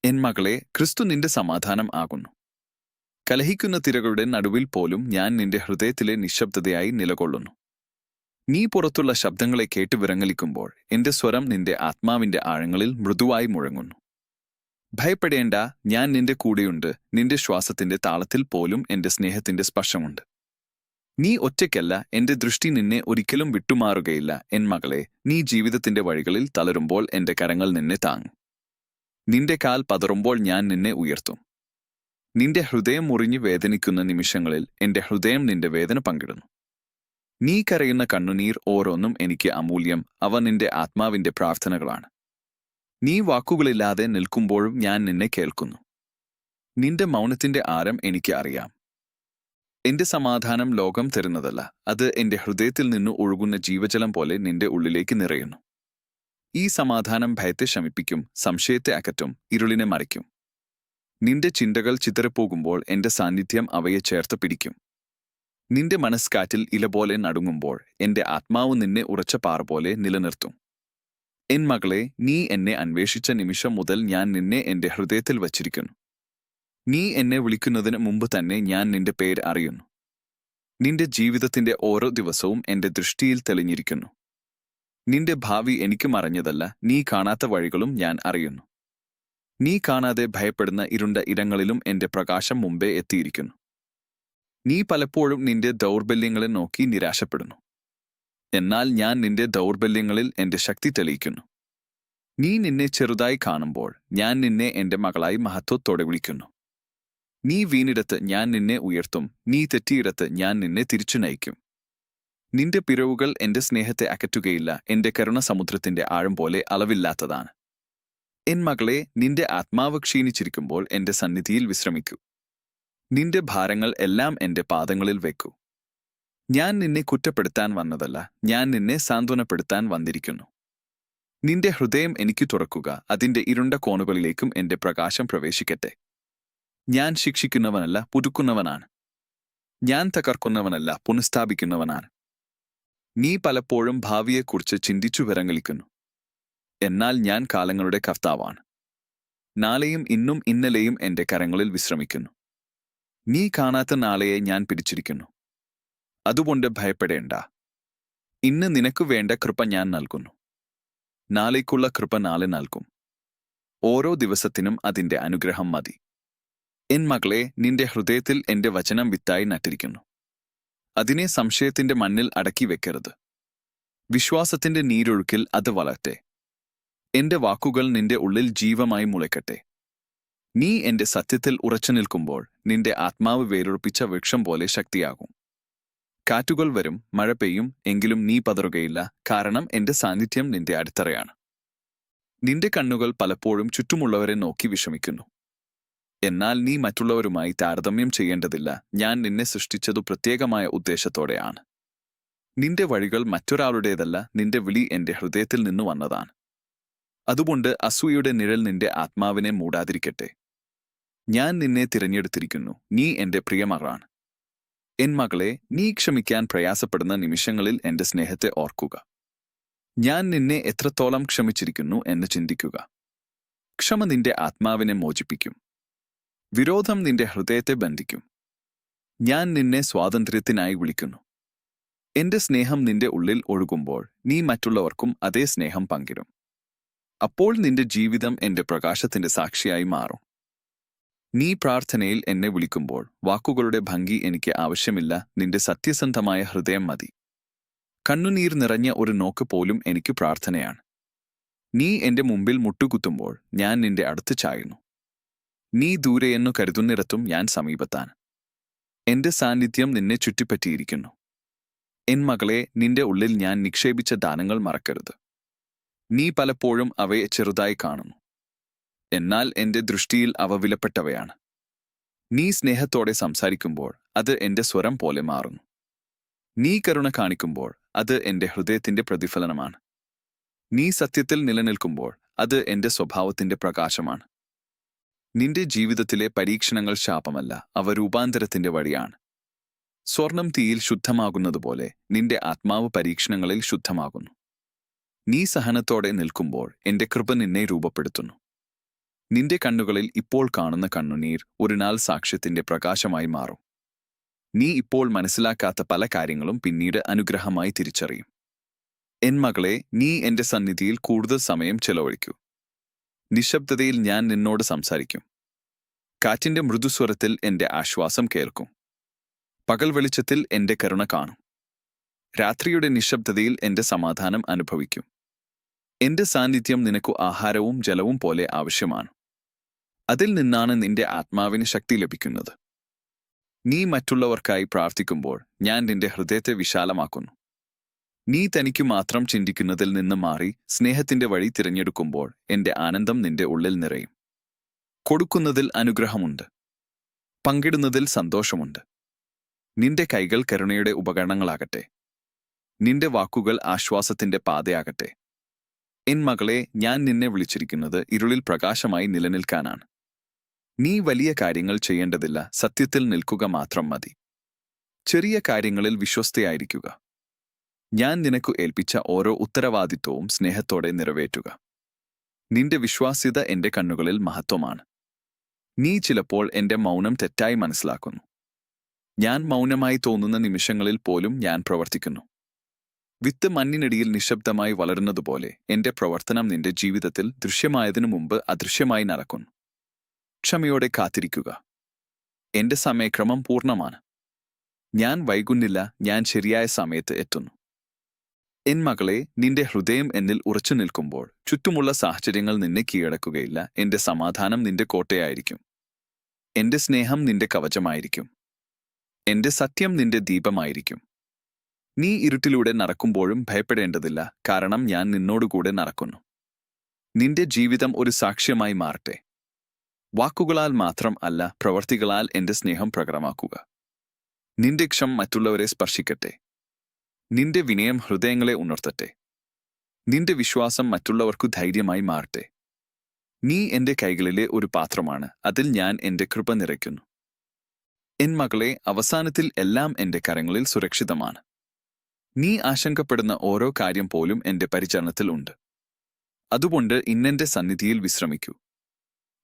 N മകളെ, ക്രിസ്തു നിന്റെ സമാധാനം ആകുന്നു. കലഹിക്കുന്ന തിരകളുടെ നടുവിൽ പോലും ഞാൻ നിന്റെ ഹൃദയത്തിലെ നിശബ്ദതയായി നിലകൊള്ളുന്നു. നീ പുറത്തുള്ള ശബ്ദങ്ങളെ കേട്ട് വിറങ്ങലിക്കുമ്പോൾ എന്റെ സ്വരം നിന്റെ ആത്മാവിന്റെ ആഴങ്ങളിൽ മൃദുവായി മുഴങ്ങുന്നു. ഭയപ്പെടേണ്ട, ഞാൻ നിന്റെ കൂടെയുണ്ട്. നിന്റെ ശ്വാസത്തിന്റെ താളത്തിൽ പോലും എന്റെ സ്നേഹത്തിന്റെ സ്പർശമുണ്ട്. നീ ഒറ്റയ്ക്കല്ല, എന്റെ ദൃഷ്ടി നിന്നെ ഒരിക്കലും വിട്ടുമാറുകയില്ല. എൻ മകളെ, നീ ജീവിതത്തിന്റെ വഴികളിൽ തളരുമ്പോൾ എന്റെ കരങ്ങൾ നിന്നെ താങ്ങും. നിന്റെ കാൽ പതറുമ്പോൾ ഞാൻ നിന്നെ ഉയർത്തും. നിന്റെ ഹൃദയം മുറിഞ്ഞു വേദനിക്കുന്ന നിമിഷങ്ങളിൽ എന്റെ ഹൃദയം നിന്റെ വേദന പങ്കിടുന്നു. നീ കരയുന്ന കണ്ണുനീർ ഓരോന്നും എനിക്ക് അമൂല്യം. അവ നിന്റെ ആത്മാവിന്റെ പ്രാർത്ഥനകളാണ്. നീ വാക്കുകളില്ലാതെ നിൽക്കുമ്പോഴും ഞാൻ നിന്നെ കേൾക്കുന്നു. നിന്റെ മൗനത്തിന്റെ ആരം എനിക്ക് അറിയാം. എന്റെ സമാധാനം ലോകം തരുന്നതല്ല, അത് എന്റെ ഹൃദയത്തിൽ നിന്നു ഒഴുകുന്ന ജീവജലം പോലെ നിന്റെ ഉള്ളിലേക്ക് നിറയുന്നു. ഈ സമാധാനം ഭയത്തെ ശമിപ്പിക്കും, സംശയത്തെ അകറ്റും, ഇരുളിനെ മറിക്കും. നിന്റെ ചിന്തകൾ ചിതറിപ്പോകുമ്പോൾ എന്റെ സാന്നിധ്യം അവയെ ചേർത്ത് പിടിക്കും. നിന്റെ മനസ്കാറ്റിൽ ഇല പോലെ നടുങ്ങുമ്പോൾ എന്റെ ആത്മാവ് നിന്നെ ഉറച്ച പാറ പോലെ നിലനിർത്തും. എൻ മകളെ, നീ എന്നെ അന്വേഷിച്ച നിമിഷം മുതൽ ഞാൻ നിന്നെ എന്റെ ഹൃദയത്തിൽ വച്ചിരിക്കുന്നു. നീ എന്നെ വിളിക്കുന്നതിന് മുമ്പ് തന്നെ ഞാൻ നിന്റെ പേര് അറിയുന്നു. നിന്റെ ജീവിതത്തിന്റെ ഓരോ ദിവസവും എന്റെ ദൃഷ്ടിയിൽ തെളിഞ്ഞിരിക്കുന്നു. നിന്റെ ഭാവി എനിക്ക് മറഞ്ഞതല്ല, നീ കാണാത്ത വഴികളും ഞാൻ അറിയുന്നു. നീ കാണാതെ ഭയപ്പെടുന്ന ഇരുണ്ട ഇടങ്ങളിലും എന്റെ പ്രകാശം മുമ്പേ എത്തിയിരിക്കുന്നു. നീ പലപ്പോഴും നിന്റെ ദൗർബല്യങ്ങളെ നോക്കി നിരാശപ്പെടുന്നു. എന്നാൽ ഞാൻ നിന്റെ ദൗർബല്യങ്ങളിൽ എന്റെ ശക്തി തെളിയിക്കുന്നു. നീ നിന്നെ ചെറുതായി കാണുമ്പോൾ ഞാൻ നിന്നെ എന്റെ മകളായി മഹത്വത്തോടെ വിളിക്കുന്നു. നീ വീണിടത്ത് ഞാൻ നിന്നെ ഉയർത്തും. നീ തെറ്റിയിടത്ത് ഞാൻ നിന്നെ തിരിച്ചു നയിക്കും. നിന്റെ പിഴവുകൾ എന്റെ സ്നേഹത്തെ അകറ്റുകയില്ല. എന്റെ കരുണ സമുദ്രത്തിന്റെ ആഴം പോലെ അളവില്ലാത്തതാണ്. എൻ മകളെ, നിന്റെ ആത്മാവ് ക്ഷീണിച്ചിരിക്കുമ്പോൾ എന്റെ സന്നിധിയിൽ വിശ്രമിക്കൂ. നിന്റെ ഭാരങ്ങൾ എല്ലാം എന്റെ പാദങ്ങളിൽ വെക്കൂ. ഞാൻ നിന്നെ കുറ്റപ്പെടുത്താൻ വന്നതല്ല, ഞാൻ നിന്നെ സാന്ത്വനപ്പെടുത്താൻ വന്നിരിക്കുന്നു. നിന്റെ ഹൃദയം എനിക്ക് തുറക്കുക, അതിന്റെ ഇരുണ്ട കോണുകളിലേക്കും എന്റെ പ്രകാശം പ്രവേശിക്കട്ടെ. ഞാൻ ശിക്ഷിക്കുന്നവനല്ല, പുതുക്കുന്നവനാണ്. ഞാൻ തകർക്കുന്നവനല്ല, പുനഃസ്ഥാപിക്കുന്നവനാണ്. നീ പലപ്പോഴും ഭാവിയെക്കുറിച്ച് ചിന്തിച്ചു വിറങ്ങലിക്കുന്നു. എന്നാൽ ഞാൻ കാലങ്ങളുടെ കർത്താവാണ്. നാളെയും ഇന്നും ഇന്നലെയും എന്റെ കരങ്ങളിൽ വിശ്രമിക്കുന്നു. നീ കാണാത്ത നാളെയെ ഞാൻ പിടിച്ചിരിക്കുന്നു. അതുകൊണ്ട് ഭയപ്പെടേണ്ട. ഇന്ന് നിനക്ക് വേണ്ട കൃപ ഞാൻ നൽകുന്നു. നാളേക്കുള്ള കൃപ നാളെ നൽകും. ഓരോ ദിവസത്തിനും അതിന്റെ അനുഗ്രഹം മതി. എൻ മകളെ, നിന്റെ ഹൃദയത്തിൽ എന്റെ വചനം വിത്തായി നട്ടിരിക്കുന്നു. അതിനെ സംശയത്തിന്റെ മണ്ണിൽ അടക്കി വെക്കരുത്. വിശ്വാസത്തിന്റെ നീരൊഴുക്കിൽ അത് വളരട്ടെ. എന്റെ വാക്കുകൾ നിന്റെ ഉള്ളിൽ ജീവമായി മുളയ്ക്കട്ടെ. നീ എന്റെ സത്യത്തിൽ ഉറച്ചു നിൽക്കുമ്പോൾ നിന്റെ ആത്മാവ് വേരുറപ്പിച്ച വൃക്ഷം പോലെ ശക്തിയാകും. കാറ്റുകൾ വരും, മഴ പെയ്യും, എങ്കിലും നീ പതറുകയില്ല. കാരണം എന്റെ സാന്നിധ്യം നിന്റെ അടിത്തറയാണ്. നിന്റെ കണ്ണുകൾ പലപ്പോഴും ചുറ്റുമുള്ളവരെ നോക്കി വിഷമിക്കുന്നു. എന്നാൽ നീ മറ്റുള്ളവരുമായി താരതമ്യം ചെയ്യേണ്ടതില്ല. ഞാൻ നിന്നെ സൃഷ്ടിച്ചതു പ്രത്യേകമായ ഉദ്ദേശത്തോടെയാണ്. നിന്റെ വഴികൾ മറ്റൊരാളുടേതല്ല, നിന്റെ വിളി എന്റെ ഹൃദയത്തിൽ നിന്നു വന്നതാണ്. അതുകൊണ്ട് അസൂയയുടെ നിഴൽ നിന്റെ ആത്മാവിനെ മൂടാതിരിക്കട്ടെ. ഞാൻ നിന്നെ തിരഞ്ഞെടുത്തിരിക്കുന്നു. നീ എന്റെ പ്രിയമകളാണ്. എൻ മകളെ, നീ ക്ഷമിക്കാൻ പ്രയാസപ്പെടുന്ന നിമിഷങ്ങളിൽ എന്റെ സ്നേഹത്തെ ഓർക്കുക. ഞാൻ നിന്നെ എത്രത്തോളം ക്ഷമിച്ചിരിക്കുന്നു എന്ന് ചിന്തിക്കുക. ക്ഷമ നിന്റെ ആത്മാവിനെ മോചിപ്പിക്കും. വിരോധം നിന്റെ ഹൃദയത്തെ ബന്ധിക്കും. ഞാൻ നിന്നെ സ്വാതന്ത്ര്യത്തിനായി വിളിക്കുന്നു. എന്റെ സ്നേഹം നിന്റെ ഉള്ളിൽ ഒഴുകുമ്പോൾ നീ മറ്റുള്ളവർക്കും അതേ സ്നേഹം പങ്കിടും. അപ്പോൾ നിന്റെ ജീവിതം എന്റെ പ്രകാശത്തിന്റെ സാക്ഷിയായി മാറും. നീ പ്രാർത്ഥനയിൽ എന്നെ വിളിക്കുമ്പോൾ വാക്കുകളുടെ ഭംഗി എനിക്ക് ആവശ്യമില്ല. നിന്റെ സത്യസന്ധമായ ഹൃദയം മതി. കണ്ണുനീർ നിറഞ്ഞ ഒരു നോക്ക് പോലും എനിക്ക് പ്രാർത്ഥനയാണ്. നീ എന്റെ മുമ്പിൽ മുട്ടുകുത്തുമ്പോൾ ഞാൻ നിന്റെ അടുത്ത് ചായുന്നു. നീ ദൂരെയെന്നു കരുതുന്നിടത്തും ഞാൻ സമീപത്താണ്. എന്റെ സാന്നിധ്യം നിന്നെ ചുറ്റിപ്പറ്റിയിരിക്കുന്നു. എൻ മകളെ, നിന്റെ ഉള്ളിൽ ഞാൻ നിക്ഷേപിച്ച ദാനങ്ങൾ മറക്കരുത്. നീ പലപ്പോഴും അവയെ ചെറുതായി കാണുന്നു. എന്നാൽ എന്റെ ദൃഷ്ടിയിൽ അവ വിലപ്പെട്ടവയാണ്. നീ സ്നേഹത്തോടെ സംസാരിക്കുമ്പോൾ അത് എന്റെ സ്വരം പോലെ മാറുന്നു. നീ കരുണ കാണിക്കുമ്പോൾ അത് എന്റെ ഹൃദയത്തിന്റെ പ്രതിഫലനമാണ്. നീ സത്യത്തിൽ നിലനിൽക്കുമ്പോൾ അത് എന്റെ സ്വഭാവത്തിന്റെ പ്രകാശമാണ്. നിന്റെ ജീവിതത്തിലെ പരീക്ഷണങ്ങൾ ശാപമല്ല, അവ രൂപാന്തരത്തിന്റെ വഴിയാണ്. സ്വർണം തീയിൽ ശുദ്ധമാകുന്നതുപോലെ നിന്റെ ആത്മാവ് പരീക്ഷണങ്ങളിൽ ശുദ്ധമാകുന്നു. നീ സഹനത്തോടെ നിൽക്കുമ്പോൾ എന്റെ കൃപ നിന്നെ രൂപപ്പെടുത്തുന്നു. നിന്റെ കണ്ണുകളിൽ ഇപ്പോൾ കാണുന്ന കണ്ണുനീർ ഒരുനാൾ സാക്ഷ്യത്തിന്റെ പ്രകാശമായി മാറും. നീ ഇപ്പോൾ മനസ്സിലാക്കാത്ത പല കാര്യങ്ങളും പിന്നീട് അനുഗ്രഹമായി തിരിച്ചറിയും. എൻ മകളെ, നീ എന്റെ സന്നിധിയിൽ കൂടുതൽ സമയം ചെലവഴിക്കൂ. നിശബ്ദതയിൽ ഞാൻ നിന്നോട് സംസാരിക്കും. കാറ്റിന്റെ മൃദുസ്വരത്തിൽ എന്റെ ആശ്വാസം കേൾക്കും. പകൽ വെളിച്ചത്തിൽ എന്റെ കരുണ കാണും. രാത്രിയുടെ നിശബ്ദതയിൽ എന്റെ സമാധാനം അനുഭവിക്കും. എന്റെ സാന്നിധ്യം നിനക്കു ആഹാരവും ജലവും പോലെ ആവശ്യമാണ്. അതിൽ നിന്നാണ് നിന്റെ ആത്മാവിന് ശക്തി ലഭിക്കുന്നത്. നീ മറ്റുള്ളവർക്കായി പ്രാർത്ഥിക്കുമ്പോൾ ഞാൻ നിന്റെ ഹൃദയത്തെ വിശാലമാക്കുന്നു. നീ തനിക്കു മാത്രം ചിന്തിക്കുന്നതിൽ നിന്ന് മാറി സ്നേഹത്തിന്റെ വഴി തിരഞ്ഞെടുക്കുമ്പോൾ എന്റെ ആനന്ദം നിന്റെ ഉള്ളിൽ നിറയും. കൊടുക്കുന്നതിൽ അനുഗ്രഹമുണ്ട്. പങ്കിടുന്നതിൽ സന്തോഷമുണ്ട്. നിന്റെ കൈകൾ കരുണയുടെ ഉപകരണങ്ങളാകട്ടെ. നിന്റെ വാക്കുകൾ ആശ്വാസത്തിന്റെ പാതയാകട്ടെ. എൻ മകളെ, ഞാൻ നിന്നെ വിളിച്ചിരിക്കുന്നത് ഇരുളിൽ പ്രകാശമായി നിലനിൽക്കാനാണ്. നീ വലിയ കാര്യങ്ങൾ ചെയ്യേണ്ടതില്ല, സത്യത്തിൽ നിൽക്കുക മാത്രം മതി. ചെറിയ കാര്യങ്ങളിൽ വിശ്വസ്തയായിരിക്കുക. ഞാൻ നിനക്കു ഏൽപ്പിച്ച ഓരോ ഉത്തരവാദിത്വവും സ്നേഹത്തോടെ നിറവേറ്റുക. നിന്റെ വിശ്വാസ്യത എന്റെ കണ്ണുകളിൽ മഹത്വമാണ്. നീ ചിലപ്പോൾ എന്റെ മൗനം തെറ്റായി മനസ്സിലാക്കുന്നു. ഞാൻ മൗനമായി തോന്നുന്ന നിമിഷങ്ങളിൽ പോലും ഞാൻ പ്രവർത്തിക്കുന്നു. വിത്ത് മണ്ണിനടിയിൽ നിശബ്ദമായി വളരുന്നതുപോലെ എന്റെ പ്രവർത്തനം നിന്റെ ജീവിതത്തിൽ ദൃശ്യമായതിനു മുമ്പ് അദൃശ്യമായി നടക്കുന്നു. ക്ഷമയോടെ കാത്തിരിക്കുക. എന്റെ സമയക്രമം പൂർണ്ണമാണ്. ഞാൻ വൈകുന്നില്ല, ഞാൻ ശരിയായ സമയത്ത് എത്തുന്നു. എൻ മകളെ, നിന്റെ ഹൃദയം എന്നിൽ ഉറച്ചു നിൽക്കുമ്പോൾ ചുറ്റുമുള്ള സാഹചര്യങ്ങൾ നിന്നെ കീഴടക്കുകയില്ല. എന്റെ സമാധാനം നിന്റെ കോട്ടയായിരിക്കും. എന്റെ സ്നേഹം നിന്റെ കവചമായിരിക്കും. എന്റെ സത്യം നിന്റെ ദീപമായിരിക്കും. നീ ഇരുട്ടിലൂടെ നടക്കുമ്പോഴും ഭയപ്പെടേണ്ടതില്ല, കാരണം ഞാൻ നിന്നോടുകൂടെ നടക്കുന്നു. നിന്റെ ജീവിതം ഒരു സാക്ഷ്യമായി മാറട്ടെ. വാക്കുകളാൽ മാത്രം അല്ല, പ്രവർത്തികളാൽ എന്റെ സ്നേഹം പ്രകടമാക്കുക. നിന്റെ ക്ഷമ മറ്റുള്ളവരെ സ്പർശിക്കട്ടെ. നിന്റെ വിനയം ഹൃദയങ്ങളെ ഉണർത്തട്ടെ. നിന്റെ വിശ്വാസം മറ്റുള്ളവർക്കു ധൈര്യമായി മാറട്ടെ. നീ എന്റെ കൈകളിലെ ഒരു പാത്രമാണ്, അതിൽ ഞാൻ എന്റെ കൃപ നിറയ്ക്കുന്നു. എൻ മകളെ, അവസാനത്തിൽ എല്ലാം എന്റെ കരങ്ങളിൽ സുരക്ഷിതമാണ്. നീ ആശങ്കപ്പെടുന്ന ഓരോ കാര്യം പോലും എന്റെ പരിചരണത്തിൽ ഉണ്ട്. അതുകൊണ്ട് ഇന്നെന്റെ സന്നിധിയിൽ വിശ്രമിക്കൂ.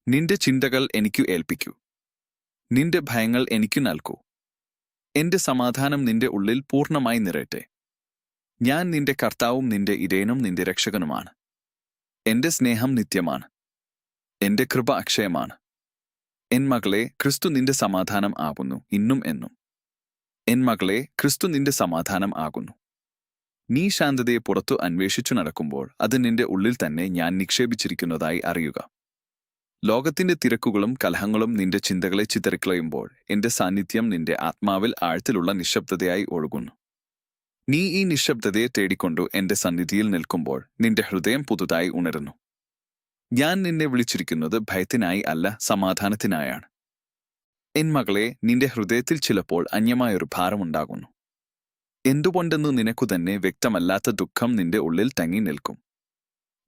നിന്റെ ചിന്തകൾ എനിക്കു ഏൽപ്പിക്കൂ. നിന്റെ ഭയങ്ങൾ എനിക്കു നൽകൂ. എന്റെ സമാധാനം നിന്റെ ഉള്ളിൽ പൂർണ്ണമായി നിറയട്ടെ. ഞാൻ നിന്റെ കർത്താവും നിന്റെ ഇടയനും നിന്റെ രക്ഷകനുമാണ്. എന്റെ സ്നേഹം നിത്യമാണ്. എന്റെ കൃപ അക്ഷയമാണ്. എൻ മകളെ, ക്രിസ്തു നിന്റെ സമാധാനം ആകുന്നു, ഇന്നും എന്നും. എൻ മകളെ, ക്രിസ്തു നിന്റെ സമാധാനം ആകുന്നു. നീ ശാന്തതയെ പുറത്തു അന്വേഷിച്ചു നടക്കുമ്പോൾ അത് നിന്റെ ഉള്ളിൽ തന്നെ ഞാൻ നിക്ഷേപിച്ചിരിക്കുന്നതായി അറിയുക. ലോകത്തിന്റെ തിരക്കുകളും കലഹങ്ങളും നിന്റെ ചിന്തകളെ ചിതറിക്കളയുമ്പോൾ എന്റെ സാന്നിധ്യം നിന്റെ ആത്മാവിൽ ആഴത്തിലുള്ള നിശബ്ദതയായി ഒഴുകുന്നു. നീ ഈ നിശബ്ദതയെ തേടിക്കൊണ്ടു എന്റെ സന്നിധിയിൽ നിൽക്കുമ്പോൾ നിന്റെ ഹൃദയം പുതുതായി ഉണരുന്നു. ഞാൻ നിന്നെ വിളിച്ചിരിക്കുന്നത് ഭയത്തിനായി അല്ല, സമാധാനത്തിനായാണ്. എൻ മകളെ, നിന്റെ ഹൃദയത്തിൽ ചിലപ്പോൾ അന്യമായൊരു ഭാരമുണ്ടാകുന്നു. എന്തുകൊണ്ടെന്നു നിനക്കു തന്നെ വ്യക്തമല്ലാത്ത ദുഃഖം നിന്റെ ഉള്ളിൽ തങ്ങി നിൽക്കും.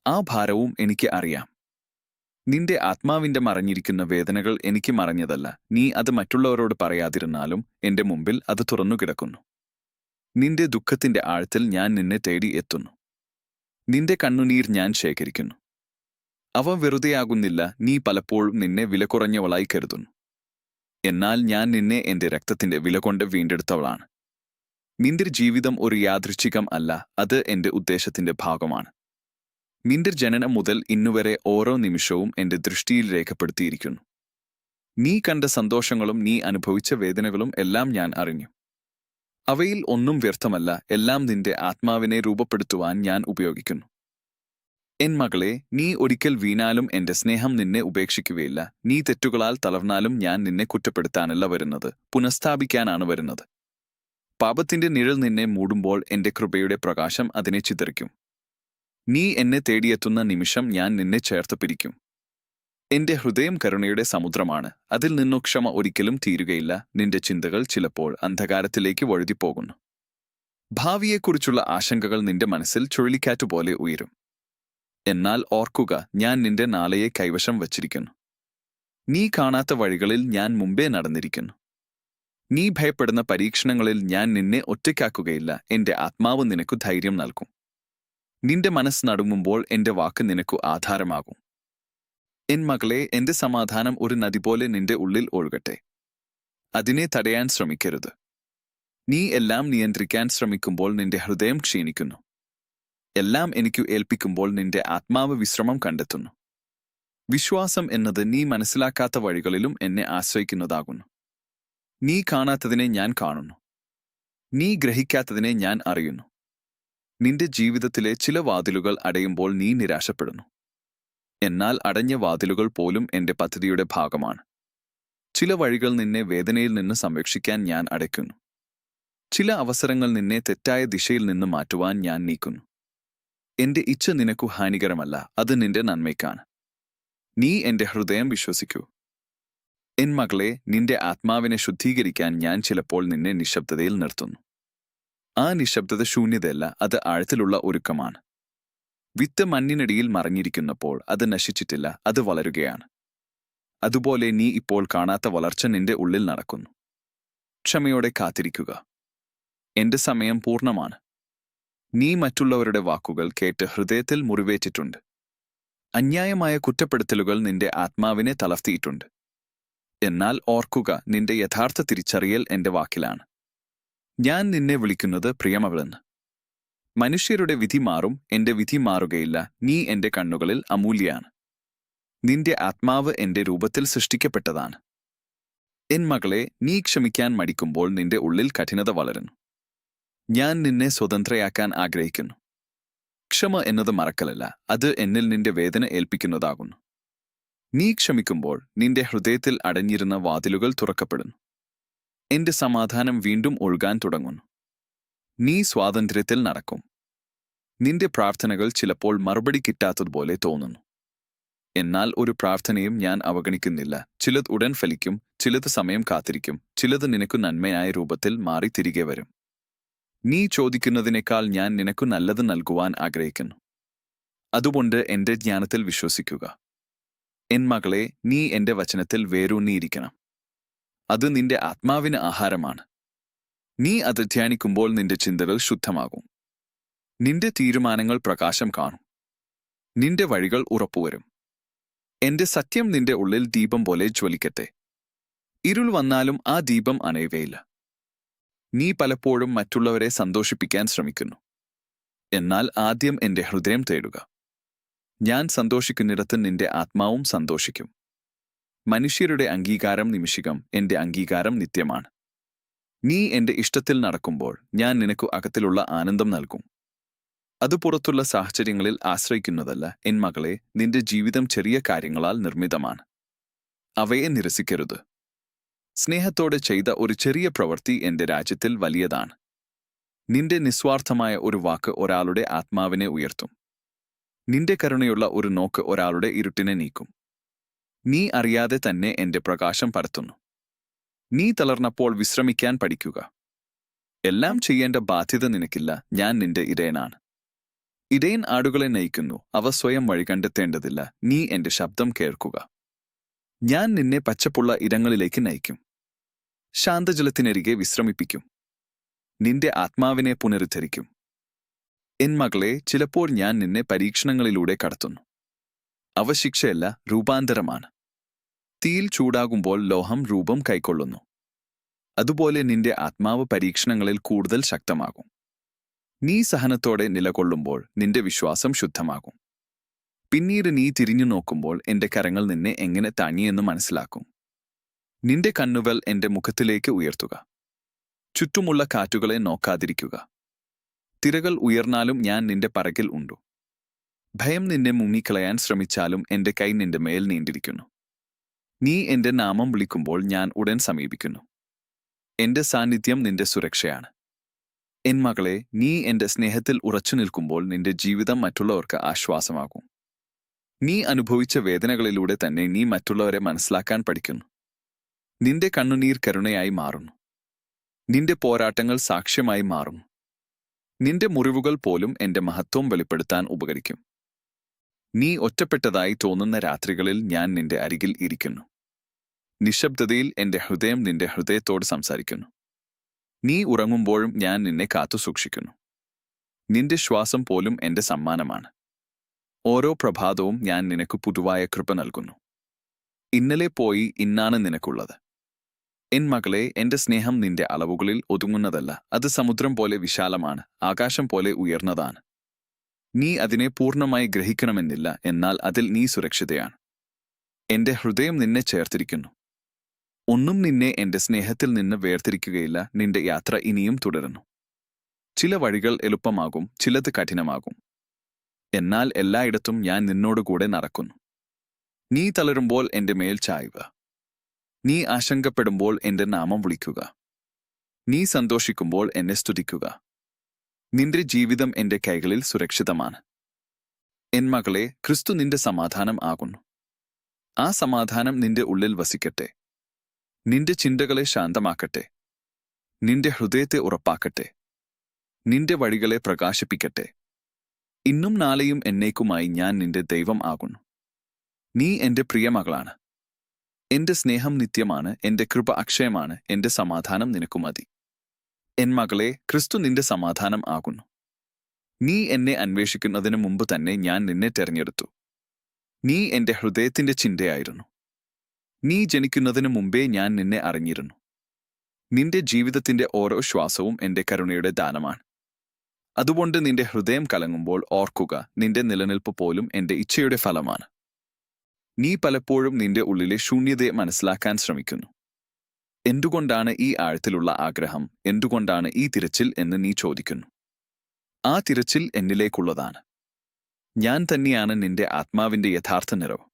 ആ ഭാരവും എനിക്ക് അറിയാം. നിന്റെ ആത്മാവിന്റെ മറഞ്ഞിരിക്കുന്ന വേദനകൾ എനിക്ക് മറഞ്ഞതല്ല. നീ അത് മറ്റുള്ളവരോട് പറയാതിരുന്നാലും എന്റെ മുമ്പിൽ അത് തുറന്നുകിടക്കുന്നു. നിന്റെ ദുഃഖത്തിന്റെ ആഴത്തിൽ ഞാൻ നിന്നെ തേടി എത്തുന്നു. നിന്റെ കണ്ണുനീർ ഞാൻ ശേഖരിക്കുന്നു. അവ വെറുതെയാകുന്നില്ല. നീ പലപ്പോഴും നിന്നെ വിലകുറഞ്ഞവളായി കരുതുന്നു. എന്നാൽ ഞാൻ നിന്നെ എന്റെ രക്തത്തിന്റെ വില കൊണ്ട് വീണ്ടെടുത്തവളാണ്. നിന്റെ ജീവിതം ഒരു യാദൃച്ഛികം അല്ല, അത് എന്റെ ഉദ്ദേശത്തിന്റെ ഭാഗമാണ്. നിന്റെ ജനനം മുതൽ ഇന്നുവരെ ഓരോ നിമിഷവും എന്റെ ദൃഷ്ടിയിൽ രേഖപ്പെടുത്തിയിരിക്കുന്നു. നീ കണ്ട സന്തോഷങ്ങളും നീ അനുഭവിച്ച വേദനകളും എല്ലാം ഞാൻ അറിഞ്ഞു. അവയിൽ ഒന്നും വ്യർത്ഥമല്ല, എല്ലാം നിന്റെ ആത്മാവിനെ രൂപപ്പെടുത്തുവാൻ ഞാൻ ഉപയോഗിക്കുന്നു. എൻ മകളെ, നീ ഒരിക്കൽ വീണാലും എന്റെ സ്നേഹം നിന്നെ ഉപേക്ഷിക്കുകയില്ല. നീ തെറ്റുകളാൽ തളർന്നാലും ഞാൻ നിന്നെ കുറ്റപ്പെടുത്താനല്ല വരുന്നത്, പുനഃസ്ഥാപിക്കാനാണ് വരുന്നത്. പാപത്തിന്റെ നിഴൽ നിന്നെ മൂടുമ്പോൾ എന്റെ കൃപയുടെ പ്രകാശം അതിനെ ചിതറിക്കും. നീ എന്നെ തേടിയെത്തുന്ന നിമിഷം ഞാൻ നിന്നെ ചേർത്ത് പിടിക്കും. എന്റെ ഹൃദയം കരുണയുടെ സമുദ്രമാണ്, അതിൽ നിന്നു ക്ഷമ ഒരിക്കലും തീരുകയില്ല. നിന്റെ ചിന്തകൾ ചിലപ്പോൾ അന്ധകാരത്തിലേക്ക് വഴുതിപ്പോകുന്നു. ഭാവിയെക്കുറിച്ചുള്ള ആശങ്കകൾ നിന്റെ മനസ്സിൽ ചുഴലിക്കാറ്റുപോലെ ഉയരും. എന്നാൽ ഓർക്കുക, ഞാൻ നിന്റെ നാളെയെ കൈവശം വച്ചിരിക്കുന്നു. നീ കാണാത്ത വഴികളിൽ ഞാൻ മുമ്പേ നടന്നിരിക്കുന്നു. നീ ഭയപ്പെടുന്ന പരീക്ഷണങ്ങളിൽ ഞാൻ നിന്നെ ഒറ്റയ്ക്കാക്കുകയില്ല. എന്റെ ആത്മാവ് നിനക്കു ധൈര്യം നൽകും. നിന്റെ മനസ്സ് നടുങ്ങുമ്പോൾ എന്റെ വാക്ക് നിനക്കു ആധാരമാകും. എൻ മകളെ, എന്റെ സമാധാനം ഒരു നദി പോലെ നിന്റെ ഉള്ളിൽ ഒഴുകട്ടെ. അതിനെ തടയാൻ ശ്രമിക്കരുത്. നീ എല്ലാം നിയന്ത്രിക്കാൻ ശ്രമിക്കുമ്പോൾ നിന്റെ ഹൃദയം ക്ഷീണിക്കുന്നു. എല്ലാം എനിക്കു ഏൽപ്പിക്കുമ്പോൾ നിന്റെ ആത്മാവ് വിശ്രമം കണ്ടെത്തുന്നു. വിശ്വാസം എന്നത് നീ മനസ്സിലാക്കാത്ത വഴികളിലും എന്നെ ആശ്രയിക്കുന്നതാകുന്നു. നീ കാണാത്തതിനെ ഞാൻ കാണുന്നു. നീ ഗ്രഹിക്കാത്തതിനെ ഞാൻ അറിയുന്നു. നിന്റെ ജീവിതത്തിലെ ചില വാതിലുകൾ അടയുമ്പോൾ നീ നിരാശപ്പെടുന്നു. എന്നാൽ അടഞ്ഞ വാതിലുകൾ പോലും എന്റെ പദ്ധതിയുടെ ഭാഗമാണ്. ചില വഴികൾ നിന്നെ വേദനയിൽ നിന്ന് സംരക്ഷിക്കാൻ ഞാൻ അടയ്ക്കുന്നു. ചില അവസരങ്ങൾ നിന്നെ തെറ്റായ ദിശയിൽ നിന്ന് മാറ്റുവാൻ ഞാൻ നീക്കുന്നു. എന്റെ ഇച്ഛ നിനക്കു ഹാനികരമല്ല, അത് നിന്റെ നന്മയ്ക്കാണ്. നീ എന്റെ ഹൃദയം വിശ്വസിക്കൂ. എൻ മകളെ, നിന്റെ ആത്മാവിനെ ശുദ്ധീകരിക്കാൻ ഞാൻ ചിലപ്പോൾ നിന്നെ നിശബ്ദതയിൽ നിർത്തുന്നു. ആ നിശബ്ദത ശൂന്യതയല്ല, അത് ആഴത്തിലുള്ള ഒരുക്കമാണ്. വിത്ത് മണ്ണിനടിയിൽ മറഞ്ഞിരിക്കുന്നപ്പോൾ അത് നശിച്ചിട്ടില്ല, അത് വളരുകയാണ്. അതുപോലെ നീ ഇപ്പോൾ കാണാത്ത വളർച്ച നിന്റെ ഉള്ളിൽ നടക്കുന്നു. ക്ഷമയോടെ കാത്തിരിക്കുക. എന്റെ സമയം പൂർണ്ണമാണ്. നീ മറ്റുള്ളവരുടെ വാക്കുകൾ കേട്ട് ഹൃദയത്തിൽ മുറിവേറ്റിട്ടുണ്ട്. അന്യായമായ കുറ്റപ്പെടുത്തലുകൾ നിന്റെ ആത്മാവിനെ തളർത്തിയിട്ടുണ്ട്. എന്നാൽ ഓർക്കുക, നിന്റെ യഥാർത്ഥ തിരിച്ചറിയൽ എന്റെ വാക്കിലാണ്. ഞാൻ നിന്നെ വിളിക്കുന്നത് പ്രിയമവളെന്ന്. മനുഷ്യരുടെ വിധി മാറും, എന്റെ വിധി മാറുകയില്ല. നീ എന്റെ കണ്ണുകളിൽ അമൂല്യാണ്. നിന്റെ ആത്മാവ് എന്റെ രൂപത്തിൽ സൃഷ്ടിക്കപ്പെട്ടതാണ്. എൻ മകളെ, നീ ക്ഷമിക്കാൻ മടിക്കുമ്പോൾ നിന്റെ ഉള്ളിൽ കഠിനത വളരുന്നു. ഞാൻ നിന്നെ സ്വതന്ത്രയാക്കാൻ ആഗ്രഹിക്കുന്നു. ക്ഷമ എന്നത് മറക്കലല്ല, അത് എന്നിൽ നിന്റെ വേദന ഏൽപ്പിക്കുന്നതാകുന്നു. നീ ക്ഷമിക്കുമ്പോൾ നിന്റെ ഹൃദയത്തിൽ അടഞ്ഞിരുന്ന വാതിലുകൾ തുറക്കപ്പെടുന്നു. എന്റെ സമാധാനം വീണ്ടും ഒഴുകാൻ തുടങ്ങുന്നു. നീ സ്വാതന്ത്ര്യത്തിൽ നടക്കും. നിന്റെ പ്രാർത്ഥനകൾ ചിലപ്പോൾ മറുപടി കിട്ടാത്തതുപോലെ തോന്നുന്നു. എന്നാൽ ഒരു പ്രാർത്ഥനയും ഞാൻ അവഗണിക്കുന്നില്ല. ചിലത് ഉടൻ ഫലിക്കും, ചിലത് സമയം കാത്തിരിക്കും, ചിലത് നിനക്കു നന്മയായ രൂപത്തിൽ മാറി തിരികെ വരും. നീ ചോദിക്കുന്നതിനേക്കാൾ ഞാൻ നിനക്കു നല്ലത് നൽകുവാൻ ആഗ്രഹിക്കുന്നു. അതുകൊണ്ട് എന്റെ ജ്ഞാനത്തിൽ വിശ്വസിക്കുക. എൻ മകളെ, നീ എന്റെ വചനത്തിൽ വേരൂന്നിയിരിക്കണം. അത് നിന്റെ ആത്മാവിന് ആഹാരമാണ്. നീ അത് ധ്യാനിക്കുമ്പോൾ നിന്റെ ചിന്തകൾ ശുദ്ധമാകും. നിന്റെ തീരുമാനങ്ങൾ പ്രകാശം കാണും. നിന്റെ വഴികൾ ഉറപ്പുവരും. എന്റെ സത്യം നിന്റെ ഉള്ളിൽ ദീപം പോലെ ജ്വലിക്കട്ടെ. ഇരുൾ വന്നാലും ആ ദീപം അണയുകയില്ല. നീ പലപ്പോഴും മറ്റുള്ളവരെ സന്തോഷിപ്പിക്കാൻ ശ്രമിക്കുന്നു. എന്നാൽ ആദ്യം എന്റെ ഹൃദയം തേടുക. ഞാൻ സന്തോഷിക്കുന്നിടത്ത് നിന്റെ ആത്മാവും സന്തോഷിക്കും. മനുഷ്യരുടെ അംഗീകാരം നിമിഷികം, എന്റെ അംഗീകാരം നിത്യമാണ്. നീ എന്റെ ഇഷ്ടത്തിൽ നടക്കുമ്പോൾ ഞാൻ നിനക്കു അകത്തിലുള്ള ആനന്ദം നൽകും. അത് പുറത്തുള്ള സാഹചര്യങ്ങളിൽ ആശ്രയിക്കുന്നതല്ല. എൻ മകളെ, നിന്റെ ജീവിതം ചെറിയ കാര്യങ്ങളാൽ നിർമ്മിതമാണ്. അവയെ നിരസിക്കരുത്. സ്നേഹത്തോടെ ചെയ്ത ഒരു ചെറിയ പ്രവൃത്തി എന്റെ രാജ്യത്തിൽ വലിയതാണ്. നിന്റെ നിസ്വാർത്ഥമായ ഒരു വാക്ക് ഒരാളുടെ ആത്മാവിനെ ഉയർത്തും. നിന്റെ കരുണയുള്ള ഒരു നോക്ക് ഒരാളുടെ ഇരുട്ടിനെ നീക്കും. നീ അറിയാതെ തന്നെ എന്റെ പ്രകാശം പരത്തുന്നു. നീ തളർന്നപ്പോൾ വിശ്രമിക്കാൻ പഠിക്കുക. എല്ലാം ചെയ്യേണ്ട ബാധ്യത നിനക്കില്ല. ഞാൻ നിന്റെ ഇടയനാണ്. ഇടയൻ ആടുകളെ നയിക്കുന്നു, അവ സ്വയം വഴി കണ്ടെത്തേണ്ടതില്ല. നീ എന്റെ ശബ്ദം കേൾക്കുക. ഞാൻ നിന്നെ പച്ചപ്പുള്ള ഇടങ്ങളിലേക്ക് നയിക്കും. ശാന്തജലത്തിനരികെ വിശ്രമിപ്പിക്കും. നിന്റെ ആത്മാവിനെ പുനരുദ്ധരിക്കും. എൻ മകളെ, ചിലപ്പോൾ ഞാൻ നിന്നെ പരീക്ഷണങ്ങളിലൂടെ കടത്തുന്നു. അവ ശിക്ഷയല്ല, രൂപാന്തരമാണ്. തീയിൽ ചൂടാകുമ്പോൾ ലോഹം രൂപം കൈക്കൊള്ളുന്നു. അതുപോലെ നിന്റെ ആത്മാവ് പരീക്ഷണങ്ങളിൽ കൂടുതൽ ശക്തമാകും. നീ സഹനത്തോടെ നിലകൊള്ളുമ്പോൾ നിന്റെ വിശ്വാസം ശുദ്ധമാകും. പിന്നീട് നീ തിരിഞ്ഞു നോക്കുമ്പോൾ എന്റെ കരങ്ങൾ നിന്നെ എങ്ങനെ താങ്ങിയെന്ന് മനസ്സിലാക്കും. നിന്റെ കണ്ണുകൾ എന്റെ മുഖത്തിലേക്ക് ഉയർത്തുക. ചുറ്റുമുള്ള കാറ്റുകളെ നോക്കാതിരിക്കുക. തിരകൾ ഉയർന്നാലും ഞാൻ നിന്റെ പറകിൽ ഉണ്ടു. ഭയം നിന്നെ മുങ്ങിക്കളയാൻ ശ്രമിച്ചാലും എന്റെ കൈ നിന്റെ മേൽ നീണ്ടിരിക്കുന്നു. നീ എന്റെ നാമം വിളിക്കുമ്പോൾ ഞാൻ ഉടൻ സമീപിക്കുന്നു. എന്റെ സാന്നിധ്യം നിന്റെ സുരക്ഷയാണ്. എൻ മകളെ, നീ എന്റെ സ്നേഹത്തിൽ ഉറച്ചു നിൽക്കുമ്പോൾ നിന്റെ ജീവിതം മറ്റുള്ളവർക്ക് ആശ്വാസമാകും. നീ അനുഭവിച്ച വേദനകളിലൂടെ തന്നെ നീ മറ്റുള്ളവരെ മനസ്സിലാക്കാൻ പഠിക്കുന്നു. നിന്റെ കണ്ണുനീർ കരുണയായി മാറുന്നു. നിന്റെ പോരാട്ടങ്ങൾ സാക്ഷ്യമായി മാറുന്നു. നിന്റെ മുറിവുകൾ പോലും എന്റെ മഹത്വം വെളിപ്പെടുത്താൻ ഉപകരിക്കും. നീ ഒറ്റപ്പെട്ടതായി തോന്നുന്ന രാത്രികളിൽ ഞാൻ നിന്റെ അരികിൽ ഇരിക്കുന്നു. നിശബ്ദതയിൽ എന്റെ ഹൃദയം നിന്റെ ഹൃദയത്തോട് സംസാരിക്കുന്നു. നീ ഉറങ്ങുമ്പോഴും ഞാൻ നിന്നെ കാത്തു സൂക്ഷിക്കുന്നു. നിന്റെ ശ്വാസം പോലും എന്റെ സമ്മാനമാണ്. ഓരോ പ്രഭാതവും ഞാൻ നിനക്ക് പുതുവായ കൃപ നൽകുന്നു. ഇന്നലെ പോയി ഇന്നാണ് നിനക്കുള്ളത്. എൻ മകളെ, എന്റെ സ്നേഹം നിന്റെ അളവുകളിൽ ഒതുങ്ങുന്നതല്ല. അത് സമുദ്രം പോലെ വിശാലമാണ്, ആകാശം പോലെ ഉയർന്നതാണ്. നീ അതിനെ പൂർണ്ണമായി ഗ്രഹിക്കണമെന്നില്ല, എന്നാൽ അതിൽ നീ സുരക്ഷിതയാണ്. എന്റെ ഹൃദയം നിന്നെ ചേർത്തിരിക്കുന്നു. ഒന്നും നിന്നെ എന്റെ സ്നേഹത്തിൽ നിന്ന് വേർതിരിക്കുകയില്ല. നിന്റെ യാത്ര ഇനിയും തുടരുന്നു. ചില വഴികൾ എളുപ്പമാകും, ചിലത് കഠിനമാകും. എന്നാൽ എല്ലായിടത്തും ഞാൻ നിന്നോടുകൂടെ നടക്കുന്നു. നീ തളരുമ്പോൾ എന്റെ മേൽ ചായുക. നീ ആശങ്കപ്പെടുമ്പോൾ എന്റെ നാമം വിളിക്കുക. നീ സന്തോഷിക്കുമ്പോൾ എന്നെ സ്തുതിക്കുക. നിന്റെ ജീവിതം എന്റെ കൈകളിൽ സുരക്ഷിതമാണ്. എൻ മകളെ, ക്രിസ്തു നിന്റെ സമാധാനം ആകുന്നു. ആ സമാധാനം നിന്റെ ഉള്ളിൽ വസിക്കട്ടെ. നിന്റെ ചിന്തകളെ ശാന്തമാക്കട്ടെ. നിന്റെ ഹൃദയത്തെ ഉറപ്പാക്കട്ടെ. നിന്റെ വഴികളെ പ്രകാശിപ്പിക്കട്ടെ. ഇന്നും നാളെയും എന്നേക്കുമായി ഞാൻ നിന്റെ ദൈവം ആകുന്നു. നീ എന്റെ പ്രിയമകളാണ്. എന്റെ സ്നേഹം നിത്യമാണ്, എന്റെ കൃപ അക്ഷയമാണ്, എന്റെ സമാധാനം നിനക്കു മതി. എൻ മകളെ, ക്രിസ്തു നിന്റെ സമാധാനം ആകുന്നു. നീ എന്നെ അന്വേഷിക്കുന്നതിനു മുമ്പ് തന്നെ ഞാൻ നിന്നെ തെരഞ്ഞെടുത്തു. നീ എന്റെ ഹൃദയത്തിന്റെ ചിന്തയായിരുന്നു. നീ ജനിക്കുന്നതിനു മുമ്പേ ഞാൻ നിന്നെ അറിഞ്ഞിരുന്നു. നിന്റെ ജീവിതത്തിന്റെ ഓരോ ശ്വാസവും എന്റെ കരുണയുടെ ദാനമാണ്. അതുകൊണ്ട് നിന്റെ ഹൃദയം കലങ്ങുമ്പോൾ ഓർക്കുക, നിന്റെ നിലനിൽപ്പ് പോലും എന്റെ ഇച്ഛയുടെ ഫലമാണ്. നീ പലപ്പോഴും നിന്റെ ഉള്ളിലെ ശൂന്യതയെ മനസ്സിലാക്കാൻ ശ്രമിക്കുന്നു. എന്തുകൊണ്ടാണ് ഈ ആഴത്തിലുള്ള ആഗ്രഹം, എന്തുകൊണ്ടാണ് ഈ തിരച്ചിൽ എന്ന് നീ ചോദിക്കുന്നു. ആ തിരച്ചിൽ എന്നിലേക്കുള്ളതാണ്. ഞാൻ തന്നെയാണ് നിന്റെ ആത്മാവിന്റെ യഥാർത്ഥ നിറവ്.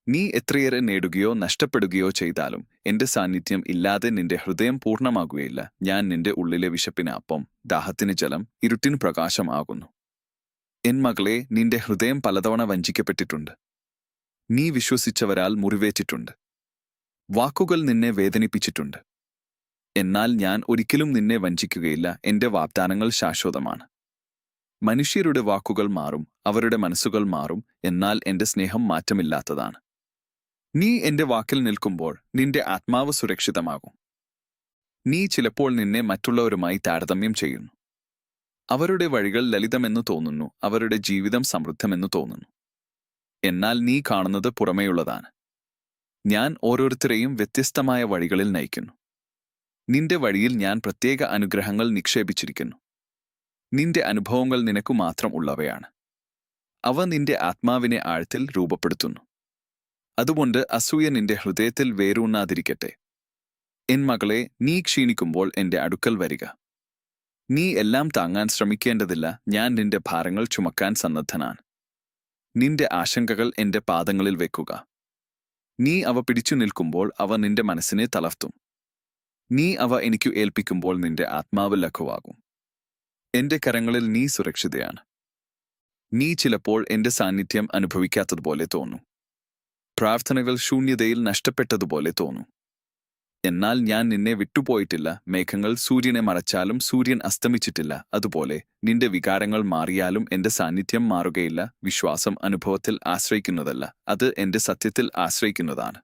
നീ എത്രയേറെ നേടുകയോ നഷ്ടപ്പെടുകയോ ചെയ്താലും എന്റെ സാന്നിധ്യം ഇല്ലാതെ നിന്റെ ഹൃദയം പൂർണ്ണമാകുകയില്ല. ഞാൻ നിന്റെ ഉള്ളിലെ വിശപ്പിന് അപ്പം, ദാഹത്തിന് ജലം, ഇരുട്ടിന് പ്രകാശം ആകുന്നു. എൻ മകളെ, നിന്റെ ഹൃദയം പലതവണ വഞ്ചിക്കപ്പെട്ടിട്ടുണ്ട്. നീ വിശ്വസിച്ചവരാൽ മുറിവേറ്റിട്ടുണ്ട്. വാക്കുകൾ നിന്നെ വേദനിപ്പിച്ചിട്ടുണ്ട്. എന്നാൽ ഞാൻ ഒരിക്കലും നിന്നെ വഞ്ചിക്കുകയില്ല. എന്റെ വാഗ്ദാനങ്ങൾ ശാശ്വതമാണ്. മനുഷ്യരുടെ വാക്കുകൾ മാറും, അവരുടെ മനസ്സുകൾ മാറും, എന്നാൽ എന്റെ സ്നേഹം മാറ്റമില്ലാത്തതാണ്. നീ എന്റെ വാക്കിൽ നിൽക്കുമ്പോൾ നിന്റെ ആത്മാവ് സുരക്ഷിതമാകും. നീ ചിലപ്പോൾ നിന്നെ മറ്റുള്ളവരുമായി താരതമ്യം ചെയ്യുന്നു. അവരുടെ വഴികൾ ലളിതമെന്നു തോന്നുന്നു, അവരുടെ ജീവിതം സമൃദ്ധമെന്നു തോന്നുന്നു. എന്നാൽ നീ കാണുന്നത് പുറമേയുള്ളതാണ്. ഞാൻ ഓരോരുത്തരെയും വ്യത്യസ്തമായ വഴികളിൽ നയിക്കുന്നു. നിന്റെ വഴിയിൽ ഞാൻ പ്രത്യേക അനുഗ്രഹങ്ങൾ നിക്ഷേപിച്ചിരിക്കുന്നു. നിന്റെ അനുഭവങ്ങൾ നിനക്കു മാത്രം ഉള്ളവയാണ്. അവ നിന്റെ ആത്മാവിനെ ആഴത്തിൽ രൂപപ്പെടുത്തുന്നു. അതുകൊണ്ട് അസൂയ നിന്റെ ഹൃദയത്തിൽ വേരൂന്നാതിരിക്കട്ടെ. എൻ മകളെ, നീ ക്ഷീണിക്കുമ്പോൾ എന്റെ അടുക്കൽ വരിക. നീ എല്ലാം താങ്ങാൻ ശ്രമിക്കേണ്ടതില്ല. ഞാൻ നിന്റെ ഭാരങ്ങൾ ചുമക്കാൻ സന്നദ്ധനാണ്. നിന്റെ ആശങ്കകൾ എന്റെ പാദങ്ങളിൽ വെക്കുക. നീ അവ പിടിച്ചു നിൽക്കുമ്പോൾ അവ നിന്റെ മനസ്സിനെ തളർത്തും. നീ അവ എനിക്കു ഏൽപ്പിക്കുമ്പോൾ നിന്റെ ആത്മാവ് ലഘുവാകും. എന്റെ കരങ്ങളിൽ നീ സുരക്ഷിതയാണ്. നീ ചിലപ്പോൾ എന്റെ സാന്നിധ്യം അനുഭവിക്കാത്തതുപോലെ തോന്നും. പ്രാർത്ഥനകൾ ശൂന്യതയിൽ നഷ്ടപ്പെട്ടതുപോലെ തോന്നും. എന്നാൽ ഞാൻ നിന്നെ വിട്ടുപോയിട്ടില്ല. മേഘങ്ങൾ സൂര്യനെ മറച്ചാലും സൂര്യൻ അസ്തമിച്ചിട്ടില്ല. അതുപോലെ നിന്റെ വികാരങ്ങൾ മാറിയാലും എന്റെ സാന്നിധ്യം മാറുകയില്ല. വിശ്വാസം അനുഭവത്തിൽ ആശ്രയിക്കുന്നതല്ല, അത് എന്റെ സത്യത്തിൽ ആശ്രയിക്കുന്നതാണ്.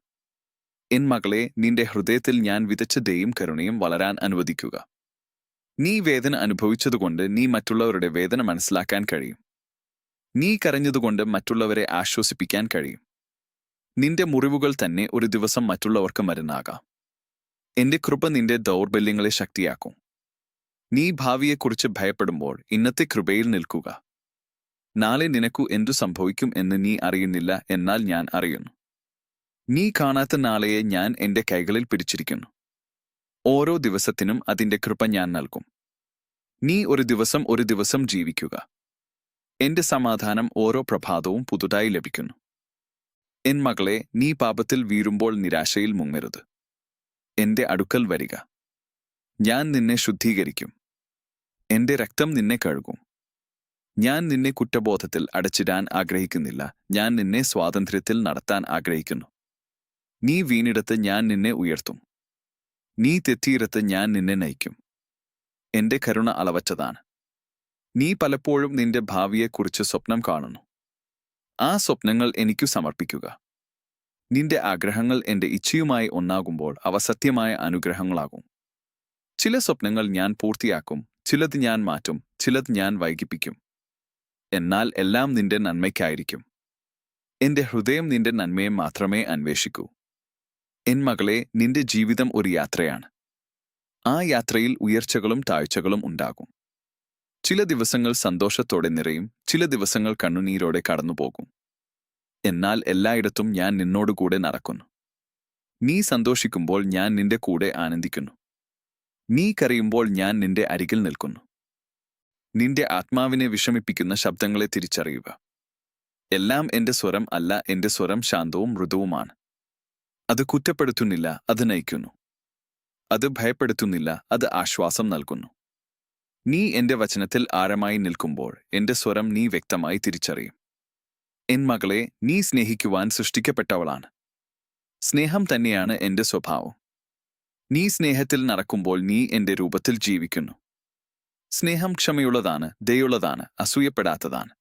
എൻ മകളെ, നിന്റെ ഹൃദയത്തിൽ ഞാൻ വിതച്ച ദയയും കരുണയും വളരാൻ അനുവദിക്കുക. നീ വേദന അനുഭവിച്ചതുകൊണ്ട് നീ മറ്റുള്ളവരുടെ വേദന മനസ്സിലാക്കാൻ കഴിയും. നീ കരഞ്ഞതുകൊണ്ട് മറ്റുള്ളവരെ ആശ്വസിപ്പിക്കാൻ കഴിയും. നിന്റെ മുറിവുകൾ തന്നെ ഒരു ദിവസം മറ്റുള്ളവർക്ക് മരുന്നാകാം. എന്റെ കൃപ നിന്റെ ദൗർബല്യങ്ങളെ ശക്തിയാക്കും. നീ ഭാവിയെക്കുറിച്ച് ഭയപ്പെടുമ്പോൾ ഇന്നത്തെ കൃപയിൽ നിൽക്കുക. നാളെ നിനക്കു എന്തു സംഭവിക്കും എന്ന് നീ അറിയുന്നില്ല, എന്നാൽ ഞാൻ അറിയുന്നു. നീ കാണാത്ത നാളെയെ ഞാൻ എന്റെ കൈകളിൽ പിടിച്ചിരിക്കുന്നു. ഓരോ ദിവസത്തിനും അതിന്റെ കൃപ ഞാൻ നൽകും. നീ ഒരു ദിവസം ജീവിക്കുക. എന്റെ സമാധാനം ഓരോ പ്രഭാതവും പുതുതായി ലഭിക്കുന്നു. എൻ മകളെ, നീ പാപത്തിൽ വീഴുമ്പോൾ നിരാശയിൽ മുങ്ങരുത്. എന്റെ അടുക്കൽ വരിക. ഞാൻ നിന്നെ ശുദ്ധീകരിക്കും. എന്റെ രക്തം നിന്നെ കഴുകും. ഞാൻ നിന്നെ കുറ്റബോധത്തിൽ അടച്ചിടാൻ ആഗ്രഹിക്കുന്നില്ല. ഞാൻ നിന്നെ സ്വാതന്ത്ര്യത്തിൽ നടത്താൻ ആഗ്രഹിക്കുന്നു. നീ വീണിടത്ത് ഞാൻ നിന്നെ ഉയർത്തും. നീ തെറ്റിയിടത്ത് ഞാൻ നിന്നെ നയിക്കും. എന്റെ കരുണ അളവറ്റതാണ്. നീ പലപ്പോഴും നിന്റെ ഭാവിയെക്കുറിച്ച് സ്വപ്നം കാണുന്നു. ആ സ്വപ്നങ്ങൾ എനിക്കു സമർപ്പിക്കുക. നിന്റെ ആഗ്രഹങ്ങൾ എന്റെ ഇച്ഛയുമായി ഒന്നാകുമ്പോൾ അവ സത്യമായ അനുഗ്രഹങ്ങളാകും. ചില സ്വപ്നങ്ങൾ ഞാൻ പൂർത്തിയാക്കും, ചിലത് ഞാൻ മാറ്റും, ചിലത് ഞാൻ വൈകിപ്പിക്കും. എന്നാൽ എല്ലാം നിന്റെ നന്മയ്ക്കായിരിക്കും. എന്റെ ഹൃദയം നിന്റെ നന്മയെ മാത്രമേ അന്വേഷിക്കൂ. എൻ മകളെ, നിന്റെ ജീവിതം ഒരു യാത്രയാണ്. ആ യാത്രയിൽ ഉയർച്ചകളും താഴ്ചകളും ഉണ്ടാകും. ചില ദിവസങ്ങൾ സന്തോഷത്തോടെ നിറയും, ചില ദിവസങ്ങൾ കണ്ണുനീരോടെ കടന്നുപോകും. എന്നാൽ എല്ലായിടത്തും ഞാൻ നിന്നോടുകൂടെ നടക്കുന്നു. നീ സന്തോഷിക്കുമ്പോൾ ഞാൻ നിന്റെ കൂടെ ആനന്ദിക്കുന്നു. നീ കരയുമ്പോൾ ഞാൻ നിന്റെ അരികിൽ നിൽക്കുന്നു. നിന്റെ ആത്മാവിനെ വിഷമിപ്പിക്കുന്ന ശബ്ദങ്ങളെ തിരിച്ചറിയുക. എല്ലാം എന്റെ സ്വരം അല്ല, എന്റെ സ്വരം ശാന്തവും മൃദുവുമാണ്. അത് കുറ്റപ്പെടുത്തുന്നില്ല, അത് നയിക്കുന്നു. അത് ഭയപ്പെടുത്തുന്നില്ല, അത് ആശ്വാസം നൽകുന്നു. നീ എന്റെ വചനത്തിൽ ആഴമായി നിൽക്കുമ്പോൾ എന്റെ സ്വരം നീ വ്യക്തമായി തിരിച്ചറിയും. എൻ മകളെ, നീ സ്നേഹിക്കുവാൻ സൃഷ്ടിക്കപ്പെട്ടവളാണ്. സ്നേഹം തന്നെയാണ് എന്റെ സ്വഭാവം. നീ സ്നേഹത്തിൽ നടക്കുമ്പോൾ നീ എന്റെ രൂപത്തിൽ ജീവിക്കുന്നു. സ്നേഹം ക്ഷമയുള്ളതാണ്, ദയുള്ളതാണ്, അസൂയപ്പെടാത്തതാണ്.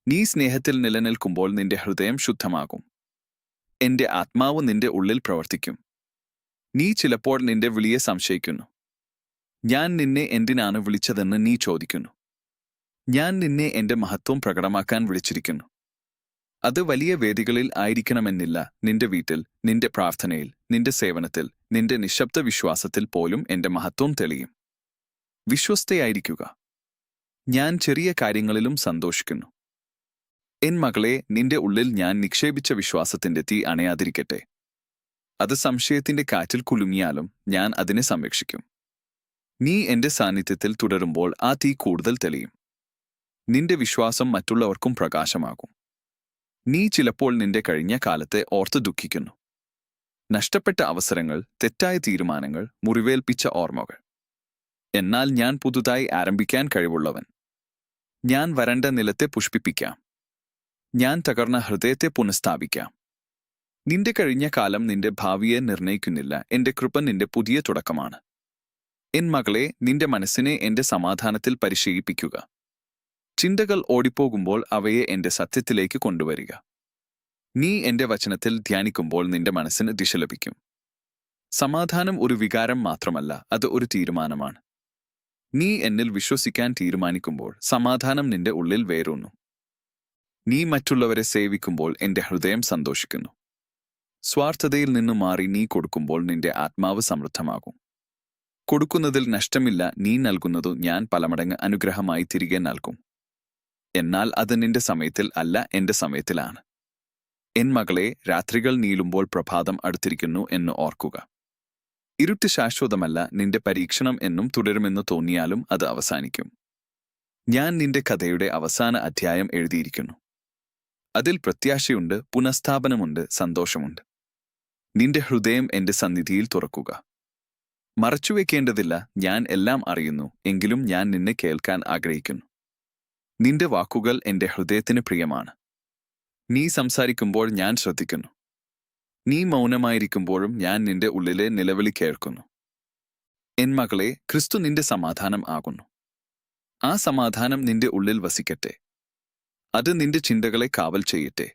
നീ സ്നേഹത്തിൽ നിലനിൽക്കുമ്പോൾ നിന്റെ ഹൃദയം ശുദ്ധമാകും. എന്റെ ആത്മാവ് നിന്റെ ഉള്ളിൽ പ്രവർത്തിക്കും. നീ ചിലപ്പോൾ നിന്റെ വിളിയെ സംശയിക്കുന്നു. ഞാൻ നിന്നെ എന്തിനാണ് വിളിച്ചതെന്ന് നീ ചോദിക്കുന്നു. ഞാൻ നിന്നെ എന്റെ മഹത്വം പ്രകടമാക്കാൻ വിളിച്ചിരിക്കുന്നു. അത് വലിയ വേദികളിൽ ആയിരിക്കണമെന്നില്ല. നിന്റെ വീട്ടിൽ, നിന്റെ പ്രാർത്ഥനയിൽ, നിന്റെ സേവനത്തിൽ, നിന്റെ നിശബ്ദ വിശ്വാസത്തിൽ പോലും എന്റെ മഹത്വം തെളിയും. വിശ്വസ്തയായിരിക്കുക. ഞാൻ ചെറിയ കാര്യങ്ങളിലും സന്തോഷിക്കുന്നു. എൻ മകളെ, നിന്റെ ഉള്ളിൽ ഞാൻ നിക്ഷേപിച്ച വിശ്വാസത്തിന്റെ തീ അണയാതിരിക്കട്ടെ. അത് സംശയത്തിന്റെ കാറ്റിൽ കുലുങ്ങിയാലും ഞാൻ അതിനെ സംരക്ഷിക്കും. നീ എന്റെ സാന്നിധ്യത്തിൽ തുടരുമ്പോൾ ആ തീ കൂടുതൽ തെളിയും. നിന്റെ വിശ്വാസം മറ്റുള്ളവർക്കും പ്രകാശമാകും. നീ ചിലപ്പോൾ നിന്റെ കഴിഞ്ഞ കാലത്തെ ഓർത്ത് ദുഃഖിക്കുന്നു. നഷ്ടപ്പെട്ട അവസരങ്ങൾ, തെറ്റായ തീരുമാനങ്ങൾ, മുറിവേൽപ്പിച്ച ഓർമ്മകൾ. എന്നാൽ ഞാൻ പുതുതായി ആരംഭിക്കാൻ കഴിവുള്ളവൻ. ഞാൻ വരണ്ട നിലത്തെ പുഷ്പിപ്പിക്കാം. ഞാൻ തകർന്ന ഹൃദയത്തെ പുനഃസ്ഥാപിക്കാം. നിന്റെ കഴിഞ്ഞ കാലം നിന്റെ ഭാവിയെ നിർണയിക്കുന്നില്ല. എന്റെ കൃപ നിന്റെ പുതിയ തുടക്കമാണ്. എൻ മകളെ, നിന്റെ മനസ്സിനെ എന്റെ സമാധാനത്തിൽ പരിശീലിപ്പിക്കുക. ചിന്തകൾ ഓടിപ്പോകുമ്പോൾ അവയെ എന്റെ സത്യത്തിലേക്ക് കൊണ്ടുവരിക. നീ എന്റെ വചനത്തിൽ ധ്യാനിക്കുമ്പോൾ നിന്റെ മനസ്സിന് ദിശ ലഭിക്കും. സമാധാനം ഒരു വികാരം മാത്രമല്ല, അത് ഒരു തീരുമാനമാണ്. നീ എന്നിൽ വിശ്വസിക്കാൻ തീരുമാനിക്കുമ്പോൾ സമാധാനം നിന്റെ ഉള്ളിൽ വേരൂന്നു. നീ മറ്റുള്ളവരെ സേവിക്കുമ്പോൾ എന്റെ ഹൃദയം സന്തോഷിക്കുന്നു. സ്വാർത്ഥതയിൽ നിന്നു മാറി നീ കൊടുക്കുമ്പോൾ നിന്റെ ആത്മാവ് സമൃദ്ധമാകും. കൊടുക്കുന്നതിൽ നഷ്ടമില്ല. നീ നൽകുന്നതു ഞാൻ പലമടങ്ങ് അനുഗ്രഹമായി തിരികെ നൽകും. എന്നാൽ അത് നിന്റെ സമയത്തിൽ അല്ല, എന്റെ സമയത്തിലാണ്. എൻ മകളെ, രാത്രികൾ നീളുമ്പോൾ പ്രഭാതം അടുത്തിരിക്കുന്നു എന്ന് ഓർക്കുക. ഇരുട്ട് ശാശ്വതമല്ല. നിന്റെ പരീക്ഷണം എന്നും തുടരുമെന്ന് തോന്നിയാലും അത് അവസാനിക്കും. ഞാൻ നിന്റെ കഥയുടെ അവസാന അധ്യായം എഴുതിയിരിക്കുന്നു. അതിൽ പ്രത്യാശയുണ്ട്, പുനഃസ്ഥാപനമുണ്ട്, സന്തോഷമുണ്ട്. നിന്റെ ഹൃദയം എന്റെ സന്നിധിയിൽ തുറക്കുക. മറച്ചുവെക്കേണ്ടതില്ല. ഞാൻ എല്ലാം അറിയുന്നു, എങ്കിലും ഞാൻ നിന്നെ കേൾക്കാൻ ആഗ്രഹിക്കുന്നു. നിന്റെ വാക്കുകൾ എന്റെ ഹൃദയത്തിന് പ്രിയമാണ്. നീ സംസാരിക്കുമ്പോൾ ഞാൻ ശ്രദ്ധിക്കുന്നു. നീ മൗനമായിരിക്കുമ്പോഴും ഞാൻ നിന്റെ ഉള്ളിലെ നിലവിളി കേൾക്കുന്നു. എൻ മകളെ, ക്രിസ്തു നിന്റെ സമാധാനം ആകുന്നു. ആ സമാധാനം നിന്റെ ഉള്ളിൽ വസിക്കട്ടെ. അത് നിന്റെ ചിന്തകളെ കാവൽ ചെയ്യട്ടെ.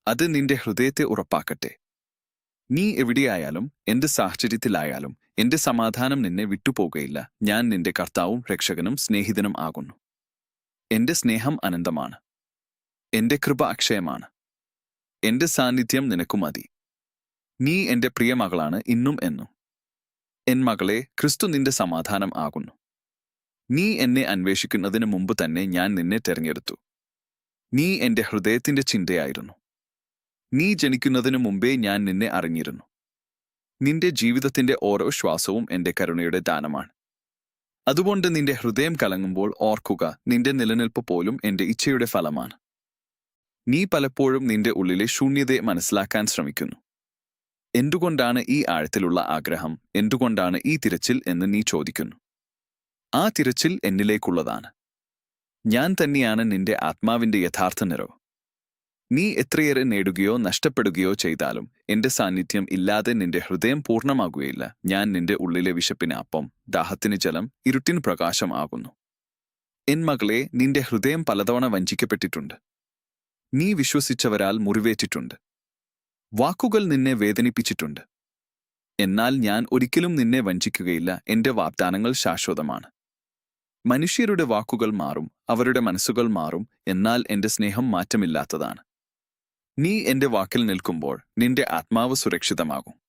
അത് നിന്റെ ഹൃദയത്തെ ഉറപ്പാക്കട്ടെ. നീ എവിടെയായാലും, എന്ത് സാഹചര്യത്തിലായാലും, എന്റെ സമാധാനം നിന്നെ വിട്ടുപോകുകയില്ല. ഞാൻ നിന്റെ കർത്താവും രക്ഷകനും സ്നേഹിതനും ആകുന്നു. എന്റെ സ്നേഹം അനന്തമാണ്. എന്റെ കൃപ അക്ഷയമാണ്. എന്റെ സാന്നിധ്യം നിനക്കു മതി. നീ എന്റെ പ്രിയമകളാണ് ഇന്നും എന്നും. എൻ മകളെ, ക്രിസ്തു നിന്റെ സമാധാനം ആകുന്നു. നീ എന്നെ അന്വേഷിക്കുന്നതിന് മുമ്പ് തന്നെ ഞാൻ നിന്നെ തെരഞ്ഞെടുത്തു. നീ എന്റെ ഹൃദയത്തിന്റെ ചിന്തയായിരുന്നു. നീ ജനിക്കുന്നതിനു മുമ്പേ ഞാൻ നിന്നെ അറിഞ്ഞിരുന്നു. നിന്റെ ജീവിതത്തിന്റെ ഓരോ ശ്വാസവും എന്റെ കരുണയുടെ ദാനമാണ്. അതുകൊണ്ട് നിന്റെ ഹൃദയം കലങ്ങുമ്പോൾ ഓർക്കുക, നിന്റെ നിലനിൽപ്പ് പോലും എന്റെ ഇച്ഛയുടെ ഫലമാണ്. നീ പലപ്പോഴും നിന്റെ ഉള്ളിലെ ശൂന്യതയെ മനസ്സിലാക്കാൻ ശ്രമിക്കുന്നു. എന്തുകൊണ്ടാണ് ഈ ആഴത്തിലുള്ള ആഗ്രഹം? എന്തുകൊണ്ടാണ് ഈ തിരച്ചിൽ എന്ന് നീ ചോദിക്കുന്നു. ആ തിരച്ചിൽ എന്നിലേക്കുള്ളതാണ്. ഞാൻ തന്നെയാണ് നിന്റെ ആത്മാവിന്റെ യഥാർത്ഥ നിറവ്. നീ എത്രയേറെ നേടുകയോ നഷ്ടപ്പെടുകയോ ചെയ്താലും എന്റെ സാന്നിധ്യം ഇല്ലാതെ നിന്റെ ഹൃദയം പൂർണ്ണമാകുകയില്ല. ഞാൻ നിന്റെ ഉള്ളിലെ വിശപ്പിന് അപ്പം, ദാഹത്തിന് ജലം, ഇരുട്ടിന് പ്രകാശം ആകുന്നു. എൻ മകളെ, നിന്റെ ഹൃദയം പലതവണ വഞ്ചിക്കപ്പെട്ടിട്ടുണ്ട്. നീ വിശ്വസിച്ചവരാൽ മുറിവേറ്റിട്ടുണ്ട്. വാക്കുകൾ നിന്നെ വേദനിപ്പിച്ചിട്ടുണ്ട്. എന്നാൽ ഞാൻ ഒരിക്കലും നിന്നെ വഞ്ചിക്കുകയില്ല. എന്റെ വാഗ്ദാനങ്ങൾ ശാശ്വതമാണ്. മനുഷ്യരുടെ വാക്കുകൾ മാറും, അവരുടെ മനസ്സുകൾ മാറും, എന്നാൽ എന്റെ സ്നേഹം മാറ്റമില്ലാത്തതാണ്. നീ എന്റെ വാക്കിൽ നിൽക്കുമ്പോൾ നിന്റെ ആത്മാവ് സുരക്ഷിതമാകും.